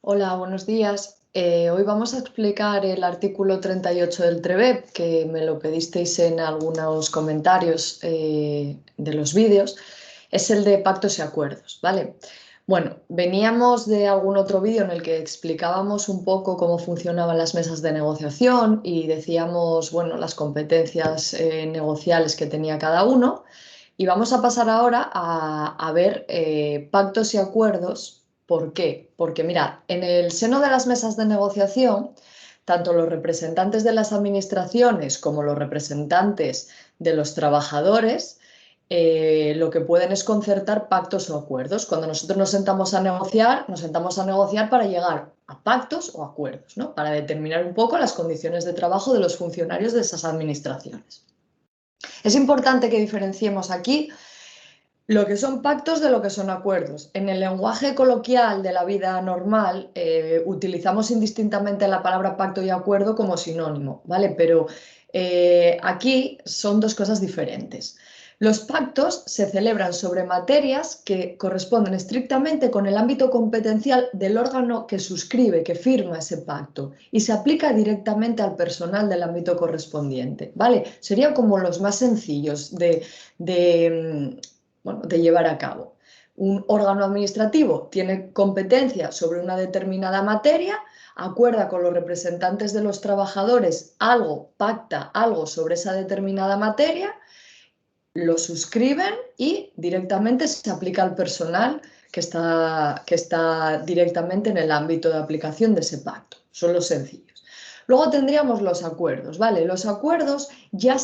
Hola, buenos días. Hoy vamos a explicar el artículo 38 del TREBEP, que me lo pedisteis en algunos comentarios de los vídeos. Es el de pactos y acuerdos, ¿vale? Bueno, veníamos de algún otro vídeo en el que explicábamos un poco cómo funcionaban las mesas de negociación y decíamos, bueno, las competencias negociales que tenía cada uno. Y vamos a pasar ahora a ver pactos y acuerdos. ¿Por qué? Porque mirad, en el seno de las mesas de negociación, tanto los representantes de las administraciones como los representantes de los trabajadores lo que pueden es concertar pactos o acuerdos. Cuando nosotros nos sentamos a negociar para llegar a pactos o acuerdos, ¿no? Para determinar un poco las condiciones de trabajo de los funcionarios de esas administraciones. Es importante que diferenciemos aquí lo que son pactos de lo que son acuerdos. En el lenguaje coloquial de la vida normal utilizamos indistintamente la palabra pacto y acuerdo como sinónimo, ¿vale? Pero aquí son dos cosas diferentes. Los pactos se celebran sobre materias que corresponden estrictamente con el ámbito competencial del órgano que suscribe, que firma ese pacto y se aplica directamente al personal del ámbito correspondiente, ¿vale? Serían como los más sencillos de llevar a cabo. Un órgano administrativo tiene competencia sobre una determinada materia, acuerda con los representantes de los trabajadores algo, pacta algo sobre esa determinada materia, lo suscriben y directamente se aplica al personal que está directamente en el ámbito de aplicación de ese pacto. Son los sencillos. Luego tendríamos los acuerdos, ¿vale? Los acuerdos ya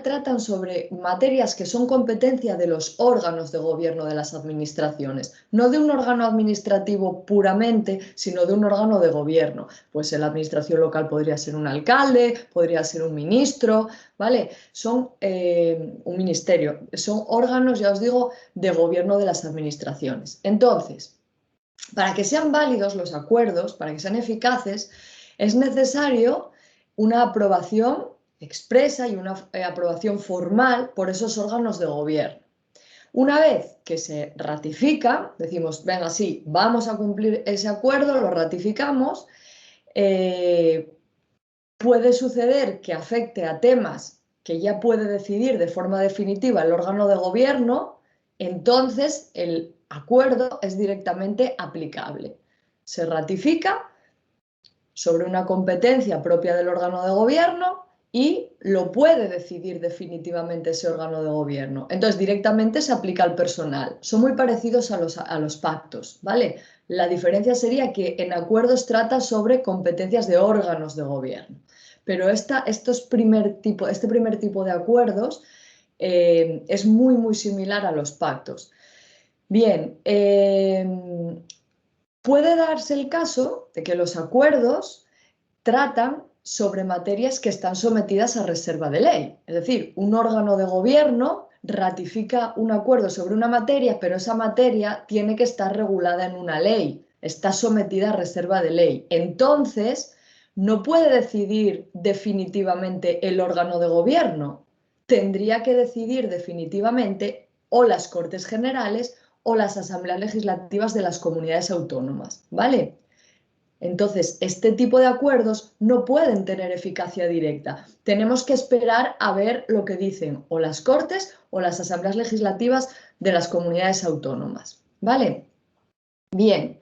tratan sobre materias que son competencia de los órganos de gobierno de las administraciones, no de un órgano administrativo puramente, sino de un órgano de gobierno. Pues en la administración local podría ser un alcalde, podría ser un ministro, ¿vale? Son un ministerio, son órganos, ya os digo, de gobierno de las administraciones. Entonces, para que sean válidos los acuerdos, para que sean eficaces, es necesario una aprobación expresa y una aprobación formal por esos órganos de gobierno. Una vez que se ratifica, decimos, venga, sí, vamos a cumplir ese acuerdo, lo ratificamos, puede suceder que afecte a temas que ya puede decidir de forma definitiva el órgano de gobierno, entonces el acuerdo es directamente aplicable. Se ratifica sobre una competencia propia del órgano de gobierno y lo puede decidir definitivamente ese órgano de gobierno. Entonces directamente se aplica al personal. Son muy parecidos a los pactos, ¿vale? La diferencia sería que en acuerdos trata sobre competencias de órganos de gobierno. Pero este primer tipo de acuerdos es muy, muy similar a los pactos. Bien, puede darse el caso de que los acuerdos tratan sobre materias que están sometidas a reserva de ley. Es decir, un órgano de gobierno ratifica un acuerdo sobre una materia, pero esa materia tiene que estar regulada en una ley, está sometida a reserva de ley. Entonces, no puede decidir definitivamente el órgano de gobierno. Tendría que decidir definitivamente o las Cortes Generales o las asambleas legislativas de las comunidades autónomas, ¿vale? Entonces, este tipo de acuerdos no pueden tener eficacia directa. Tenemos que esperar a ver lo que dicen o las Cortes o las asambleas legislativas de las comunidades autónomas, ¿vale? Bien,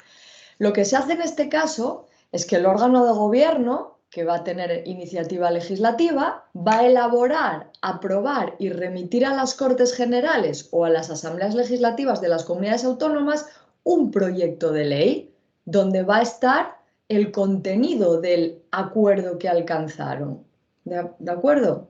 lo que se hace en este caso es que el órgano de gobierno, que va a tener iniciativa legislativa, va a elaborar, aprobar y remitir a las Cortes Generales o a las asambleas legislativas de las comunidades autónomas un proyecto de ley donde va a estar el contenido del acuerdo que alcanzaron. ¿De acuerdo?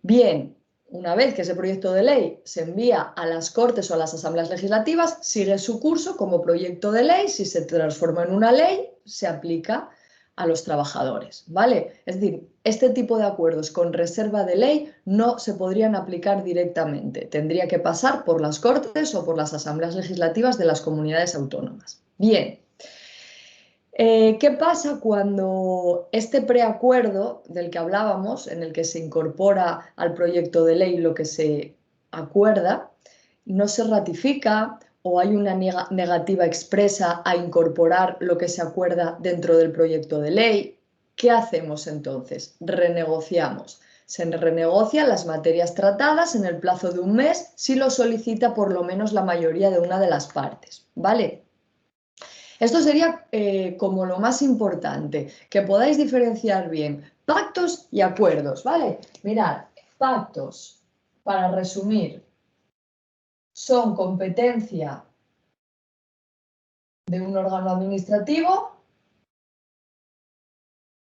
Bien, una vez que ese proyecto de ley se envía a las Cortes o a las asambleas legislativas, sigue su curso como proyecto de ley, si se transforma en una ley, se aplica a los trabajadores, ¿vale? Es decir, este tipo de acuerdos con reserva de ley no se podrían aplicar directamente, tendría que pasar por las Cortes o por las asambleas legislativas de las comunidades autónomas. Bien. ¿Qué pasa cuando este preacuerdo del que hablábamos, en el que se incorpora al proyecto de ley lo que se acuerda, no se ratifica o hay una negativa expresa a incorporar lo que se acuerda dentro del proyecto de ley. ¿Qué hacemos entonces? Renegociamos. Se renegocian las materias tratadas en el plazo de un mes si lo solicita por lo menos la mayoría de una de las partes, ¿vale? Esto sería como lo más importante, que podáis diferenciar bien pactos y acuerdos, ¿vale? Mirad, pactos, para resumir, son competencia de un órgano administrativo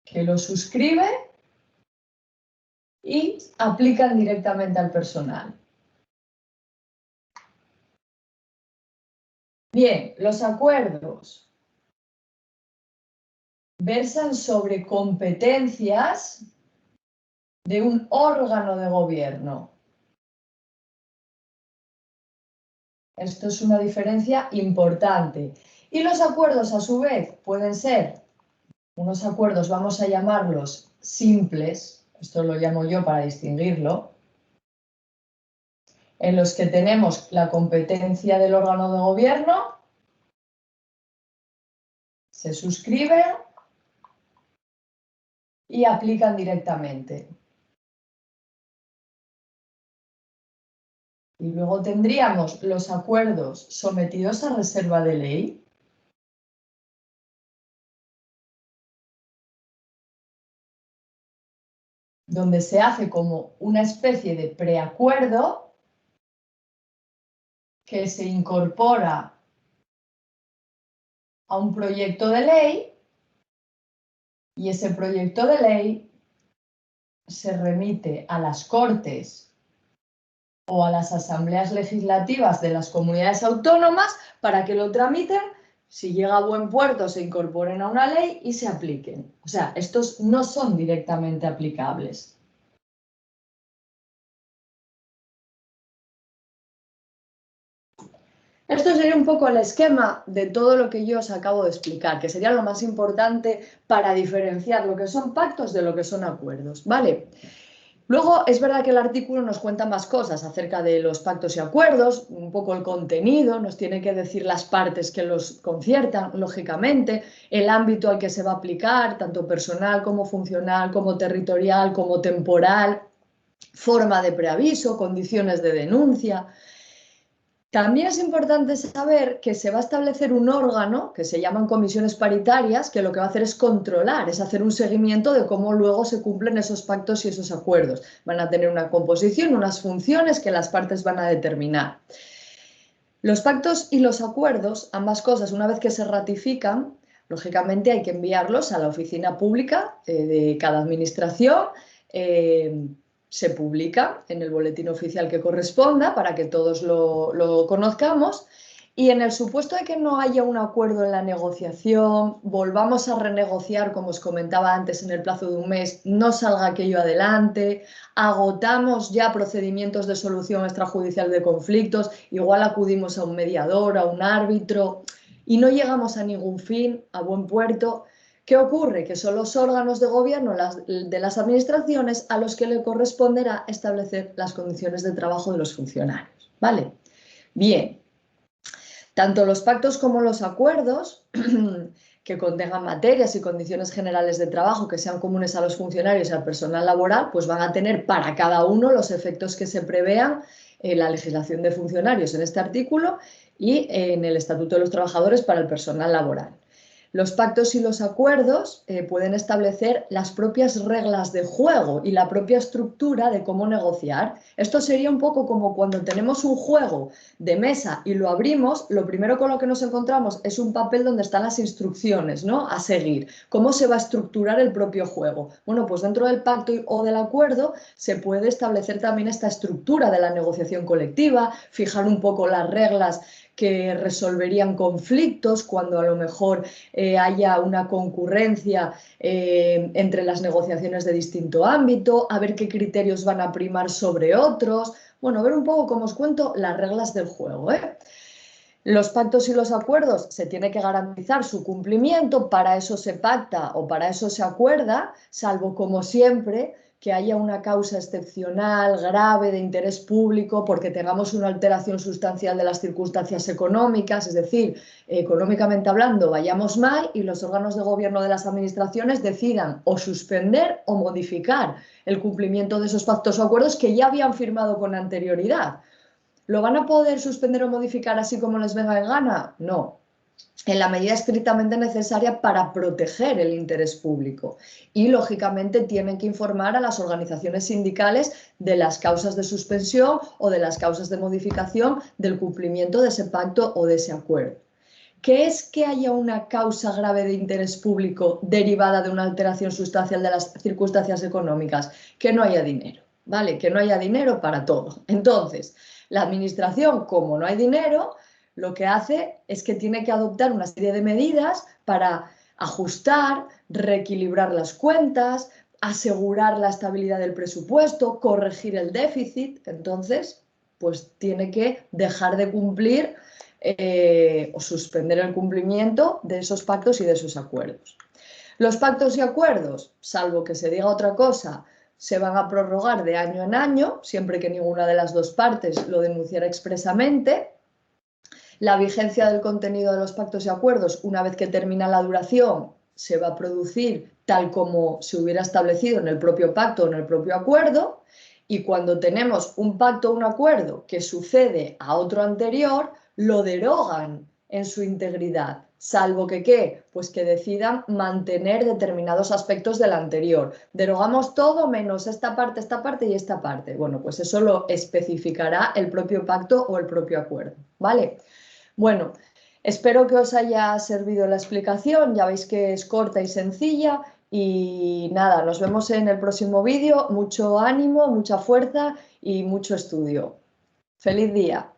que lo suscribe y aplican directamente al personal. Bien, los acuerdos versan sobre competencias de un órgano de gobierno. Esto es una diferencia importante. Y los acuerdos, a su vez, pueden ser unos acuerdos, vamos a llamarlos simples, esto lo llamo yo para distinguirlo, en los que tenemos la competencia del órgano de gobierno, se suscriben y aplican directamente. Y luego tendríamos los acuerdos sometidos a reserva de ley, donde se hace como una especie de preacuerdo que se incorpora a un proyecto de ley y ese proyecto de ley se remite a las Cortes o a las asambleas legislativas de las comunidades autónomas para que lo tramiten, si llega a buen puerto se incorporen a una ley y se apliquen. O sea, estos no son directamente aplicables. Esto sería un poco el esquema de todo lo que yo os acabo de explicar, que sería lo más importante para diferenciar lo que son pactos de lo que son acuerdos, ¿vale? Luego, es verdad que el artículo nos cuenta más cosas acerca de los pactos y acuerdos, un poco el contenido, nos tiene que decir las partes que los conciertan, lógicamente, el ámbito al que se va a aplicar, tanto personal como funcional, como territorial, como temporal, forma de preaviso, condiciones de denuncia. También es importante saber que se va a establecer un órgano que se llaman comisiones paritarias, que lo que va a hacer es controlar, es hacer un seguimiento de cómo luego se cumplen esos pactos y esos acuerdos. Van a tener una composición, unas funciones que las partes van a determinar. Los pactos y los acuerdos, ambas cosas, una vez que se ratifican, lógicamente hay que enviarlos a la oficina pública de cada administración. Se publica en el boletín oficial que corresponda para que todos lo conozcamos y en el supuesto de que no haya un acuerdo en la negociación, volvamos a renegociar, como os comentaba antes, en el plazo de un mes, no salga aquello adelante, agotamos ya procedimientos de solución extrajudicial de conflictos, igual acudimos a un mediador, a un árbitro y no llegamos a ningún fin, a buen puerto. ¿Qué ocurre? Que son los órganos de gobierno de las administraciones a los que le corresponderá establecer las condiciones de trabajo de los funcionarios. ¿Vale? Bien, tanto los pactos como los acuerdos que contengan materias y condiciones generales de trabajo que sean comunes a los funcionarios y al personal laboral, pues van a tener para cada uno los efectos que se prevean en la legislación de funcionarios en este artículo y en el Estatuto de los Trabajadores para el personal laboral. Los pactos y los acuerdos pueden establecer las propias reglas de juego y la propia estructura de cómo negociar. Esto sería un poco como cuando tenemos un juego de mesa y lo abrimos, lo primero con lo que nos encontramos es un papel donde están las instrucciones, ¿no?, a seguir. ¿Cómo se va a estructurar el propio juego? Bueno, pues dentro del pacto o del acuerdo se puede establecer también esta estructura de la negociación colectiva, fijar un poco las reglas que resolverían conflictos cuando a lo mejor haya una concurrencia entre las negociaciones de distinto ámbito, a ver qué criterios van a primar sobre otros. Bueno, ver un poco, como os cuento, las reglas del juego, ¿eh? Los pactos y los acuerdos se tiene que garantizar su cumplimiento, para eso se pacta o para eso se acuerda, salvo como siempre que haya una causa excepcional, grave, de interés público, porque tengamos una alteración sustancial de las circunstancias económicas, es decir, económicamente hablando, vayamos mal y los órganos de gobierno de las administraciones decidan o suspender o modificar el cumplimiento de esos pactos o acuerdos que ya habían firmado con anterioridad. ¿Lo van a poder suspender o modificar así como les venga en gana? No, en la medida estrictamente necesaria para proteger el interés público. Y, lógicamente, tienen que informar a las organizaciones sindicales de las causas de suspensión o de las causas de modificación del cumplimiento de ese pacto o de ese acuerdo. ¿Qué es que haya una causa grave de interés público derivada de una alteración sustancial de las circunstancias económicas? Que no haya dinero, ¿vale? Que no haya dinero para todo. Entonces, la administración, como no hay dinero, lo que hace es que tiene que adoptar una serie de medidas para ajustar, reequilibrar las cuentas, asegurar la estabilidad del presupuesto, corregir el déficit. Entonces, pues tiene que dejar de cumplir o suspender el cumplimiento de esos pactos y de esos acuerdos. Los pactos y acuerdos, salvo que se diga otra cosa, se van a prorrogar de año en año, siempre que ninguna de las dos partes lo denunciara expresamente. La vigencia del contenido de los pactos y acuerdos, una vez que termina la duración, se va a producir tal como se hubiera establecido en el propio pacto o en el propio acuerdo. Y cuando tenemos un pacto o un acuerdo que sucede a otro anterior, lo derogan en su integridad, salvo que ¿qué? Pues que decidan mantener determinados aspectos del anterior. Derogamos todo menos esta parte y esta parte. Bueno, pues eso lo especificará el propio pacto o el propio acuerdo, ¿vale? Bueno, espero que os haya servido la explicación, ya veis que es corta y sencilla y nada, nos vemos en el próximo vídeo, mucho ánimo, mucha fuerza y mucho estudio. ¡Feliz día!